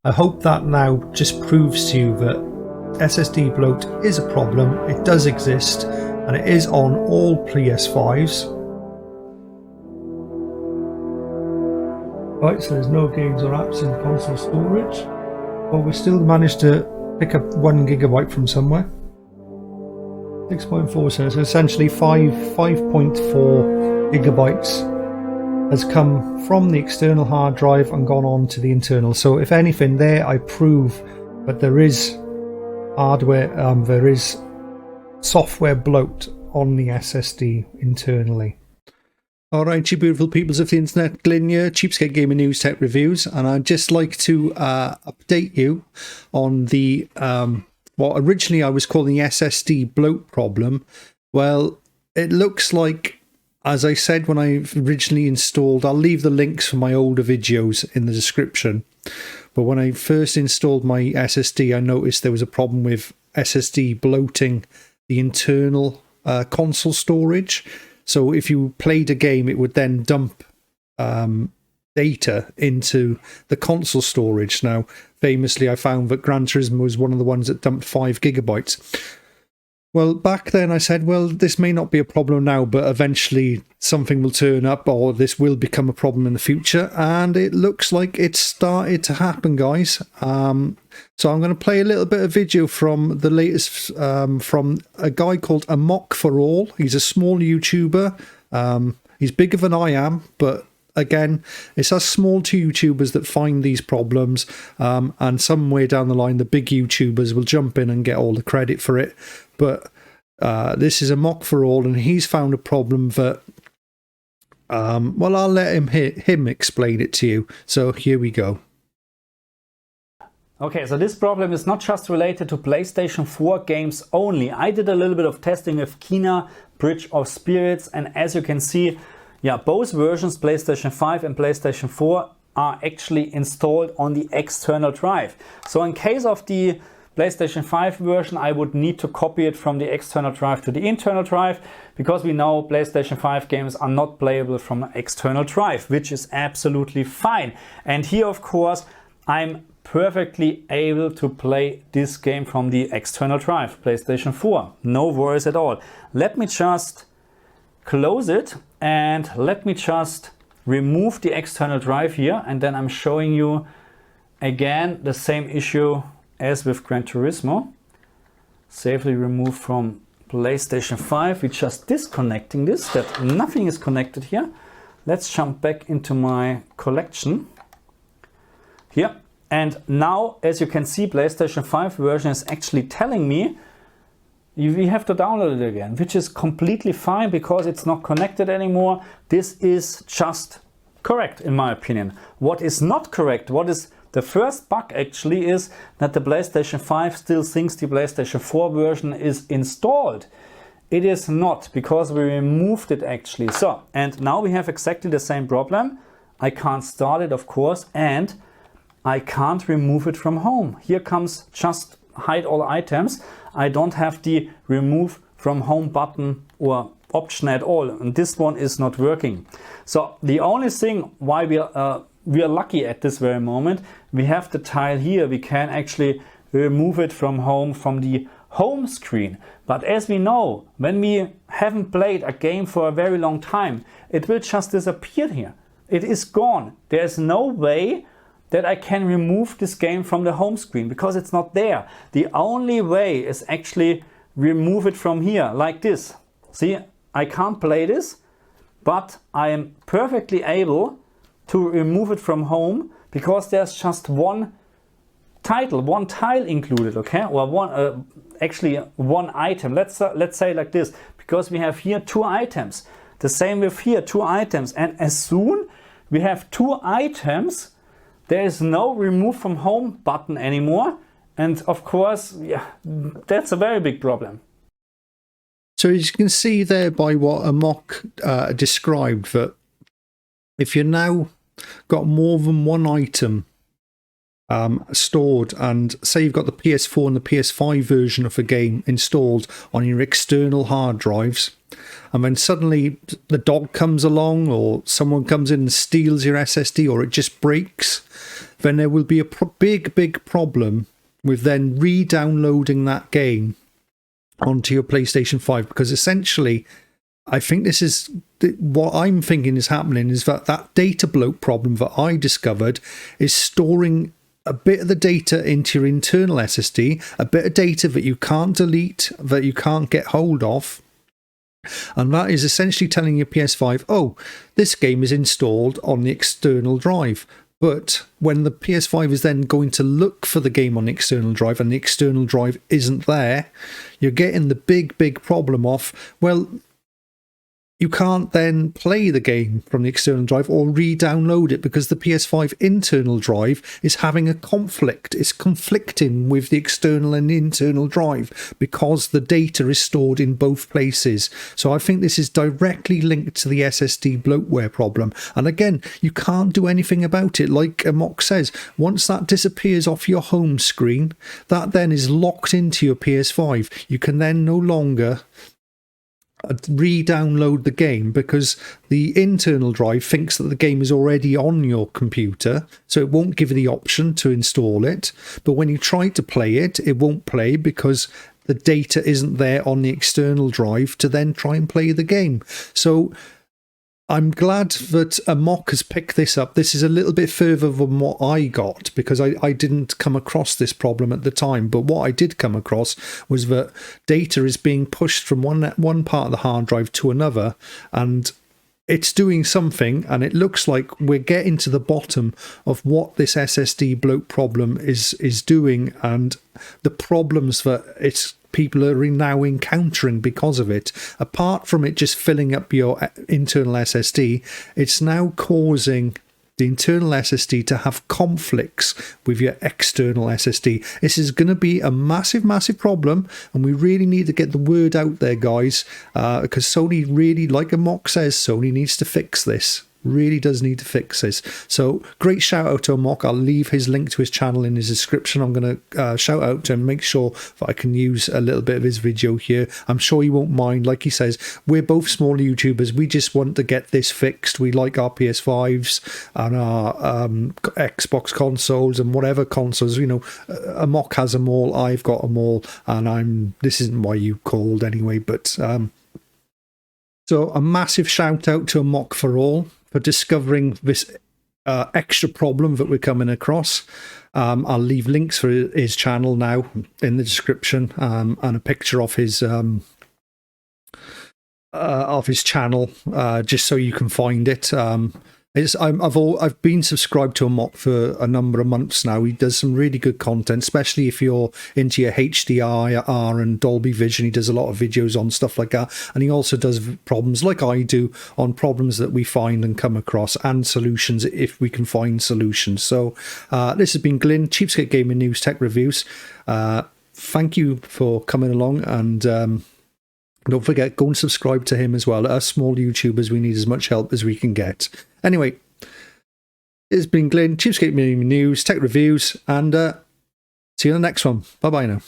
I hope that now just proves to you that SSD bloat is a problem, it does exist, and it is on all PS5s. Right, so there's no games or apps in console storage, but we still managed to pick up 1 GB from somewhere. 6.4, so essentially 5.4 gigabytes has come from the external hard drive and gone on to the internal. So if anything, there I prove that there is hardware, there is software bloat on the SSD internally. Alright, you beautiful peoples of the internet, Glyn here, Cheapskate Gaming News Tech Reviews, and I'd just like to update you on the, what originally I was calling the SSD bloat problem. Well, it looks like, as I said when I originally installed, I'll leave the links for my older videos in the description, but when I first installed my SSD, I noticed there was a problem with SSD bloating the internal console storage. So if you played a game, it would then dump data into the console storage. Now, famously, I found that Gran Turismo was one of the ones that dumped 5 gigabytes. Well, back then I said, well, this may not be a problem now, but eventually something will turn up or this will become a problem in the future. And it looks like it's started to happen, guys. So I'm going to play a little bit of video from the latest, from a guy called Amok for All. He's a small YouTuber. He's bigger than I am, but again, it's us small YouTubers that find these problems, and somewhere down the line the big YouTubers will jump in and get all the credit for it. But this is Amok for All, and he's found a problem that, well, I'll let him explain it to you. So here we go. Okay, so this problem is not just related to PlayStation 4 games only. I did a little bit of testing with Kina, Bridge of Spirits, and as you can see, yeah, both versions, PlayStation 5 and PlayStation 4, are actually installed on the external drive. So in case of the PlayStation 5 version, I would need to copy it from the external drive to the internal drive, because we know PlayStation 5 games are not playable from an external drive, which is absolutely fine. And here, of course, I'm perfectly able to play this game from the external drive, PlayStation 4. No worries at all. Let me just close it and let me just remove the external drive here, and then I'm showing you again the same issue as with Gran Turismo. Safely removed from PlayStation 5. We're just disconnecting this, that nothing is connected here. Let's jump back into my collection here. And now, as you can see, PlayStation 5 version is actually telling me we have to download it again, which is completely fine because it's not connected anymore. This is just correct in my opinion. What is not correct, what is the first bug actually, is that the PlayStation 5 still thinks the PlayStation 4 version is installed. It is not, because we removed it actually. So, and now we have exactly the same problem. I can't start it, of course, and I can't remove it from home. Here comes just hide all items. I don't have the remove from home button or option at all, and this one is not working. So the only thing why we are lucky at this very moment, we have the tile here. We can actually remove it from home, from the home screen. But as we know, when we haven't played a game for a very long time, it will just disappear here. It is gone. There's no way that I can remove this game from the home screen because it's not there. The only way is actually remove it from here, like this. See, I can't play this, but I am perfectly able to remove it from home because there's just one title, one tile included, okay? Or one, actually one item. Let's say like this, because we have here 2 items. The same with here, 2 items. And as soon we have 2 items, there is no remove from home button anymore. And of course, yeah, that's a very big problem. So as you can see there by what Amok described, that if you're now got more than one item stored, and say you've got the PS4 and the PS5 version of a game installed on your external hard drives, and when suddenly the dog comes along or someone comes in and steals your SSD or it just breaks, then there will be a big problem with then re-downloading that game onto your PlayStation 5, because essentially I think this is what I'm thinking is happening, is that data bloat problem that I discovered is storing a bit of the data into your internal SSD, a bit of data that you can't delete, that you can't get hold of. And that is essentially telling your PS5, oh, this game is installed on the external drive. But when the PS5 is then going to look for the game on the external drive and the external drive isn't there, you're getting the big problem of, well, you can't then play the game from the external drive or re-download it because the PS5 internal drive is having a conflict. It's conflicting with the external and internal drive because the data is stored in both places. So I think this is directly linked to the SSD bloatware problem. And again, you can't do anything about it. Like Amok says, once that disappears off your home screen, that then is locked into your PS5. You can then no longer re-download the game because the internal drive thinks that the game is already on your computer, so it won't give you the option to install it. But when you try to play it, it won't play because the data isn't there on the external drive to then try and play the game. So I'm glad that Amok has picked this up. This is a little bit further than what I got because I didn't come across this problem at the time. But what I did come across was that data is being pushed from one part of the hard drive to another, and it's doing something, and it looks like we're getting to the bottom of what this SSD bloat problem is doing and the problems that people are now encountering because of it. Apart from it just filling up your internal SSD, it's now causing the internal SSD to have conflicts with your external SSD. This is going to be a massive problem, and we really need to get the word out there, guys, because Sony really, like Amok says, Sony needs to fix this. Really does need to fix this. So great shout out to Amok. I'll leave his link to his channel in his description. I'm going to shout out to him, make sure that I can use a little bit of his video here. I'm sure he won't mind. Like he says, we're both small YouTubers. We just want to get this fixed. We like our PS5s and our Xbox consoles and whatever consoles. You know, Amok has them all. I've got them all, and this isn't why you called anyway, but so a massive shout out to Amok for discovering this extra problem that we're coming across. I'll leave links for his channel now in the description, and a picture of his channel, just so you can find it. I've been subscribed to Amok for a number of months now. He does some really good content, especially if you're into your HDR and Dolby Vision. He does a lot of videos on stuff like that, and he also does problems like I do on problems that we find and come across, and solutions if we can find solutions. So this has been Glyn, Cheapskate Gaming News Tech Reviews. Thank you for coming along, and don't forget, go and subscribe to him as well. Us small YouTubers, we need as much help as we can get. Anyway, it's been Glyn, Cheapskate Gaming News, Tech Reviews, and see you in the next one. Bye-bye now.